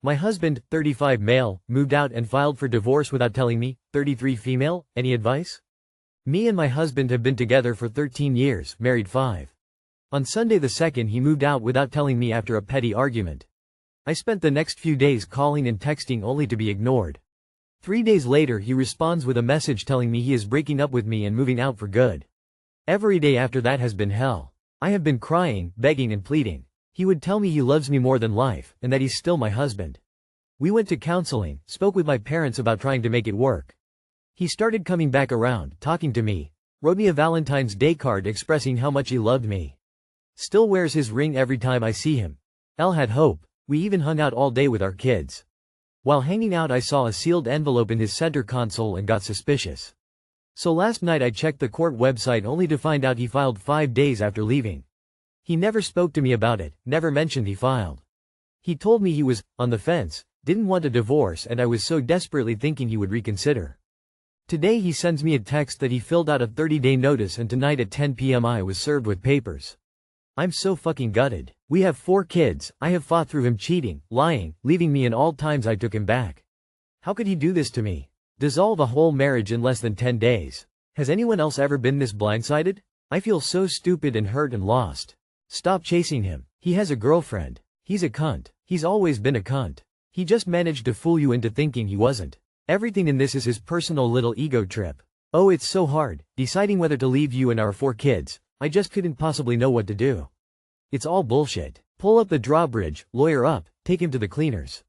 My husband, 35 male, moved out and filed for divorce without telling me, 33 female, any advice? Me and my husband have been together for 13 years, married 5. On Sunday the 2nd he moved out without telling me after a petty argument. I spent the next few days calling and texting only to be ignored. 3 days later he responds with a message telling me he is breaking up with me and moving out for good. Every day after that has been hell. I have been crying, begging and pleading. He would tell me he loves me more than life, and that he's still my husband. We went to counseling, spoke with my parents about trying to make it work. He started coming back around, talking to me, wrote me a Valentine's Day card expressing how much he loved me. Still wears his ring every time I see him. Elle had hope. We even hung out all day with our kids. While hanging out I saw a sealed envelope in his center console and got suspicious. So last night I checked the court website only to find out he filed 5 days after leaving. He never spoke to me about it, never mentioned he filed. He told me he was on the fence, didn't want a divorce, and I was so desperately thinking he would reconsider. Today he sends me a text that he filled out a 30-day notice and tonight at 10 p.m. I was served with papers. I'm so fucking gutted. We have 4 kids, I have fought through him cheating, lying, leaving me, and all times I took him back. How could he do this to me? Dissolve a whole marriage in less than 10 days. Has anyone else ever been this blindsided? I feel so stupid and hurt and lost. Stop chasing him. He has a girlfriend. He's a cunt. He's always been a cunt. He just managed to fool you into thinking he wasn't. Everything in this is his personal little ego trip. Oh, it's so hard, deciding whether to leave you and our 4 kids. I just couldn't possibly know what to do. It's all bullshit. Pull up the drawbridge, lawyer up, take him to the cleaners.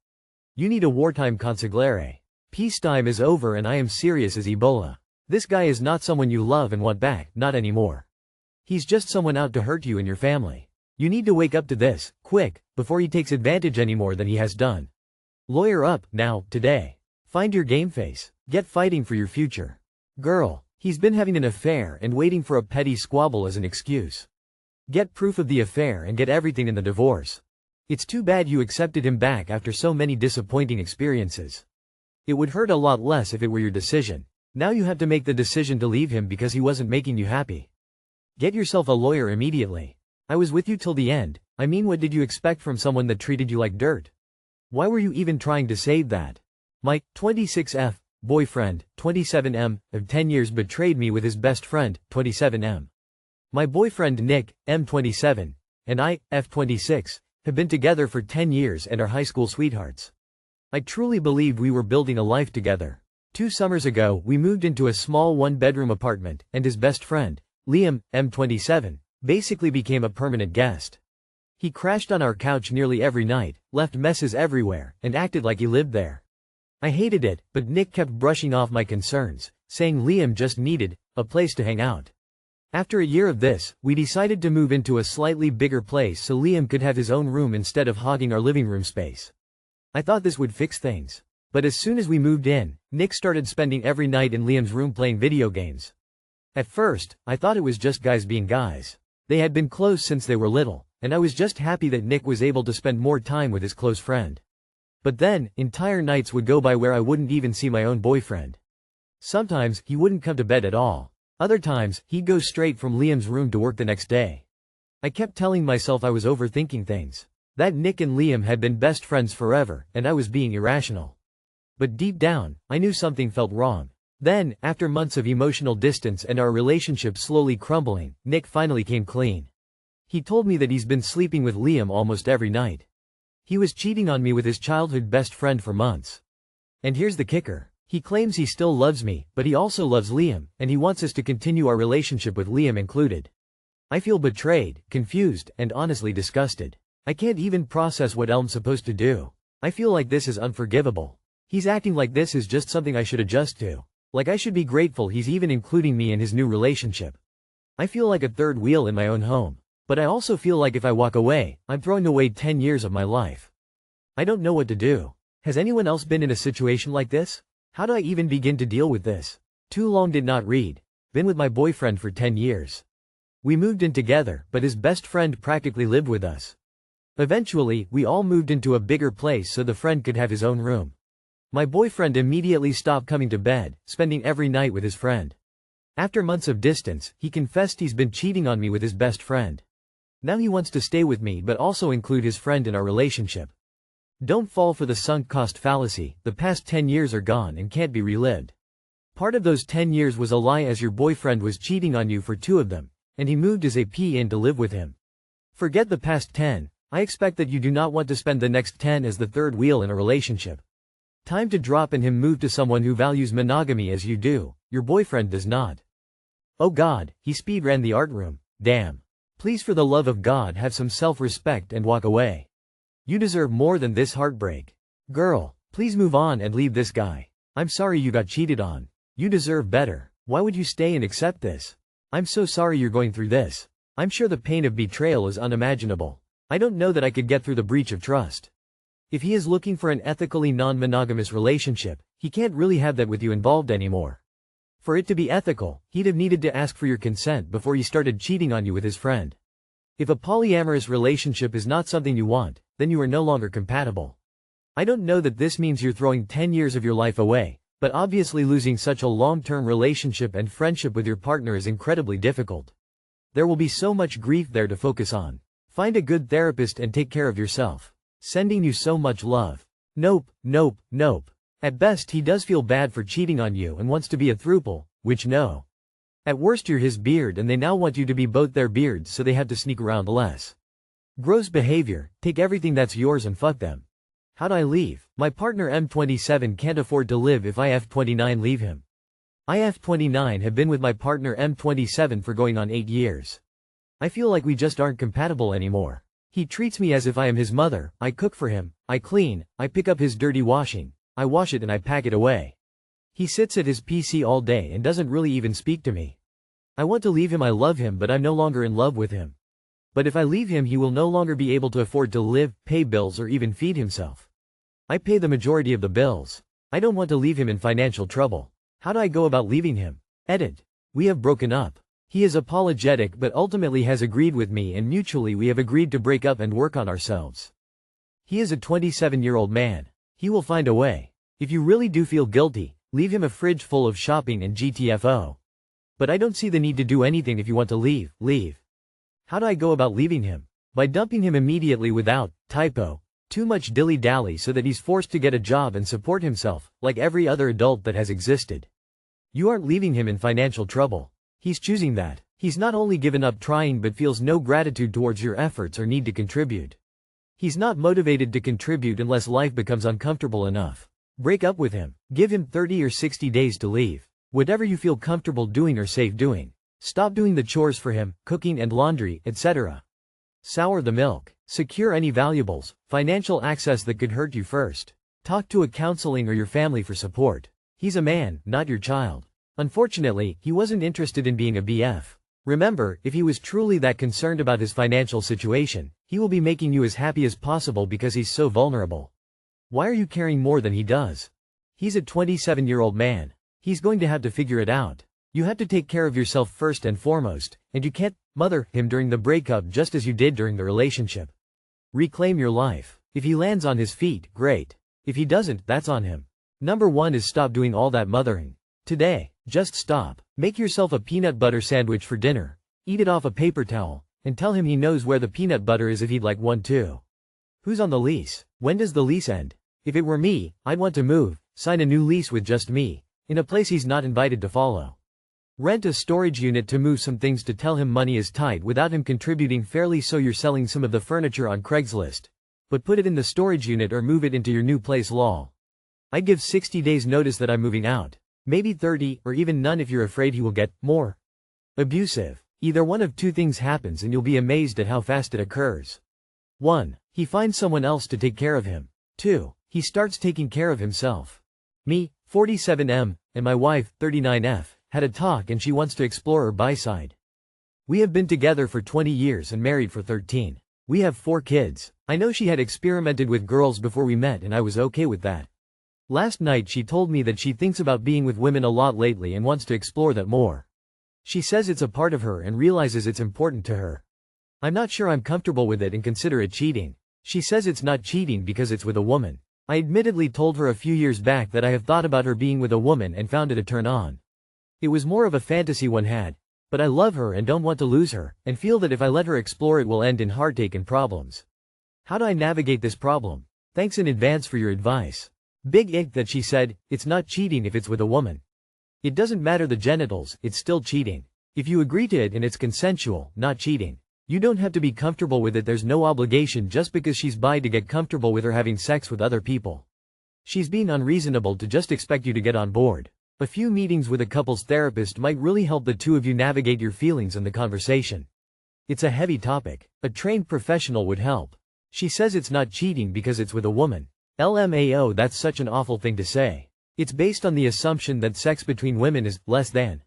You need a wartime consigliere. Peacetime is over and I am serious as Ebola. This guy is not someone you love and want back, not anymore. He's just someone out to hurt you and your family. You need to wake up to this, quick, before he takes advantage any more than he has done. Lawyer up, now, today. Find your game face. Get fighting for your future. Girl, he's been having an affair and waiting for a petty squabble as an excuse. Get proof of the affair and get everything in the divorce. It's too bad you accepted him back after so many disappointing experiences. It would hurt a lot less if it were your decision. Now you have to make the decision to leave him because he wasn't making you happy. Get yourself a lawyer immediately. I was with you till the end. I mean, what did you expect from someone that treated you like dirt? Why were you even trying to save that? My 26F boyfriend, 27M, of 10 years betrayed me with his best friend, 27M. My boyfriend Nick, M27, and I, F26, have been together for 10 years and are high school sweethearts. I truly believed we were building a life together. 2 summers ago we moved into a small 1-bedroom apartment, and his best friend, Liam, M27, basically became a permanent guest. He crashed on our couch nearly every night, left messes everywhere, and acted like he lived there. I hated it, but Nick kept brushing off my concerns, saying Liam just needed a place to hang out. After a year of this, we decided to move into a slightly bigger place so Liam could have his own room instead of hogging our living room space. I thought this would fix things. But as soon as we moved in, Nick started spending every night in Liam's room playing video games. At first, I thought it was just guys being guys. They had been close since they were little, and I was just happy that Nick was able to spend more time with his close friend. But then, entire nights would go by where I wouldn't even see my own boyfriend. Sometimes, he wouldn't come to bed at all. Other times, he'd go straight from Liam's room to work the next day. I kept telling myself I was overthinking things. That Nick and Liam had been best friends forever, and I was being irrational. But deep down, I knew something felt wrong. Then, after months of emotional distance and our relationship slowly crumbling, Nick finally came clean. He told me that he's been sleeping with Liam almost every night. He was cheating on me with his childhood best friend for months. And here's the kicker. He claims he still loves me, but he also loves Liam, and he wants us to continue our relationship with Liam included. I feel betrayed, confused, and honestly disgusted. I can't even process what I'm supposed to do. I feel like this is unforgivable. He's acting like this is just something I should adjust to. Like I should be grateful he's even including me in his new relationship. I feel like a third wheel in my own home. But I also feel like if I walk away, I'm throwing away 10 years of my life. I don't know what to do. Has anyone else been in a situation like this? How do I even begin to deal with this? Too long did not read. Been with my boyfriend for 10 years. We moved in together, but his best friend practically lived with us. Eventually, we all moved into a bigger place so the friend could have his own room. My boyfriend immediately stopped coming to bed, spending every night with his friend. After months of distance, he confessed he's been cheating on me with his best friend. Now he wants to stay with me but also include his friend in our relationship. Don't fall for the sunk cost fallacy. The past 10 years are gone and can't be relived. Part of those 10 years was a lie, as your boyfriend was cheating on you for 2 of them, and he moved his AP in to live with him. Forget the past 10. I expect that you do not want to spend the next 10 as the third wheel in a relationship. Time to drop and him move to someone who values monogamy as you do. Your boyfriend does not. Oh God, he speed ran the art room. Damn. Please, for the love of God, have some self-respect and walk away. You deserve more than this heartbreak. Girl, please move on and leave this guy. I'm sorry you got cheated on. You deserve better. Why would you stay and accept this? I'm so sorry you're going through this. I'm sure the pain of betrayal is unimaginable. I don't know that I could get through the breach of trust. If he is looking for an ethically non-monogamous relationship, he can't really have that with you involved anymore. For it to be ethical, he'd have needed to ask for your consent before he started cheating on you with his friend. If a polyamorous relationship is not something you want, then you are no longer compatible. I don't know that this means you're throwing 10 years of your life away, but obviously losing such a long-term relationship and friendship with your partner is incredibly difficult. There will be so much grief there to focus on. Find a good therapist and take care of yourself. Sending you so much love. Nope, nope, nope. At best he does feel bad for cheating on you and wants to be a throuple, which no. At worst you're his beard and they now want you to be both their beards, so they have to sneak around less. Gross behavior. Take everything that's yours and fuck them. How'd I leave? My partner M27 can't afford to live if I F29 leave him. I F29 have been with my partner M27 for going on 8 years. I feel like we just aren't compatible anymore. He treats me as if I am his mother. I cook for him, I clean, I pick up his dirty washing, I wash it and I pack it away. He sits at his PC all day and doesn't really even speak to me. I want to leave him, I love him, but I'm no longer in love with him. But if I leave him he will no longer be able to afford to live, pay bills or even feed himself. I pay the majority of the bills. I don't want to leave him in financial trouble. How do I go about leaving him? Edit. We have broken up. He is apologetic but ultimately has agreed with me, and mutually we have agreed to break up and work on ourselves. He is a 27-year-old man. He will find a way. If you really do feel guilty, leave him a fridge full of shopping and GTFO. But I don't see the need to do anything. If you want to leave, leave. How do I go about leaving him? By dumping him immediately without, typo, too much dilly-dally, so that he's forced to get a job and support himself, like every other adult that has existed. You aren't leaving him in financial trouble. He's choosing that. He's not only given up trying but feels no gratitude towards your efforts or need to contribute. He's not motivated to contribute unless life becomes uncomfortable enough. Break up with him. Give him 30 or 60 days to leave. Whatever you feel comfortable doing or safe doing. Stop doing the chores for him, cooking and laundry, etc. Sour the milk. Secure any valuables, financial access that could hurt you first. Talk to a counseling or your family for support. He's a man, not your child. Unfortunately, he wasn't interested in being a BF. Remember, if he was truly that concerned about his financial situation, he will be making you as happy as possible because he's so vulnerable. Why are you caring more than he does? He's a 27-year-old man. He's going to have to figure it out. You have to take care of yourself first and foremost, and you can't mother him during the breakup just as you did during the relationship. Reclaim your life. If he lands on his feet, great. If he doesn't, that's on him. Number 1 is stop doing all that mothering. Today, just stop. Make yourself a peanut butter sandwich for dinner. Eat it off a paper towel, and tell him he knows where the peanut butter is if he'd like one too. Who's on the lease? When does the lease end? If it were me, I'd want to move, sign a new lease with just me, in a place he's not invited to follow. Rent a storage unit to move some things, to tell him money is tight without him contributing fairly, so you're selling some of the furniture on Craigslist. But put it in the storage unit or move it into your new place lol. I'd give 60 days notice that I'm moving out. Maybe 30, or even none if you're afraid he will get more abusive. Either one of two things happens and you'll be amazed at how fast it occurs. 1. He finds someone else to take care of him. 2. He starts taking care of himself. Me, 47M, and my wife, 39F, had a talk and she wants to explore her bi-side. We have been together for 20 years and married for 13. We have 4 kids. I know she had experimented with girls before we met and I was okay with that. Last night she told me that she thinks about being with women a lot lately and wants to explore that more. She says it's a part of her and realizes it's important to her. I'm not sure I'm comfortable with it and consider it cheating. She says it's not cheating because it's with a woman. I admittedly told her a few years back that I have thought about her being with a woman and found it a turn on. It was more of a fantasy one had, but I love her and don't want to lose her, and feel that if I let her explore it will end in heartache and problems. How do I navigate this problem? Thanks in advance for your advice. Big ick that she said, it's not cheating if it's with a woman. It doesn't matter the genitals, it's still cheating. If you agree to it and it's consensual, not cheating. You don't have to be comfortable with it, there's no obligation just because she's bi to get comfortable with her having sex with other people. She's being unreasonable to just expect you to get on board. A few meetings with a couples therapist might really help the two of you navigate your feelings and the conversation. It's a heavy topic. A trained professional would help. She says it's not cheating because it's with a woman. LMAO, that's such an awful thing to say. It's based on the assumption that sex between women is less than.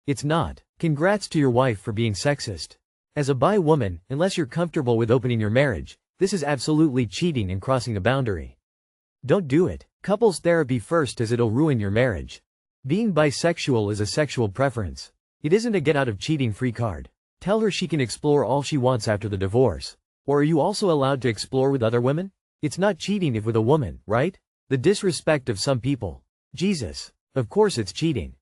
It's not. Congrats to your wife for being sexist. As a bi woman, unless you're comfortable with opening your marriage, this is absolutely cheating and crossing a boundary. Don't do it. Couples therapy first, as it'll ruin your marriage. Being bisexual is a sexual preference. It isn't a get-out-of-cheating free card. Tell her she can explore all she wants after the divorce. Or are you also allowed to explore with other women? It's not cheating if with a woman, right? The disrespect of some people. Jesus. Of course it's cheating.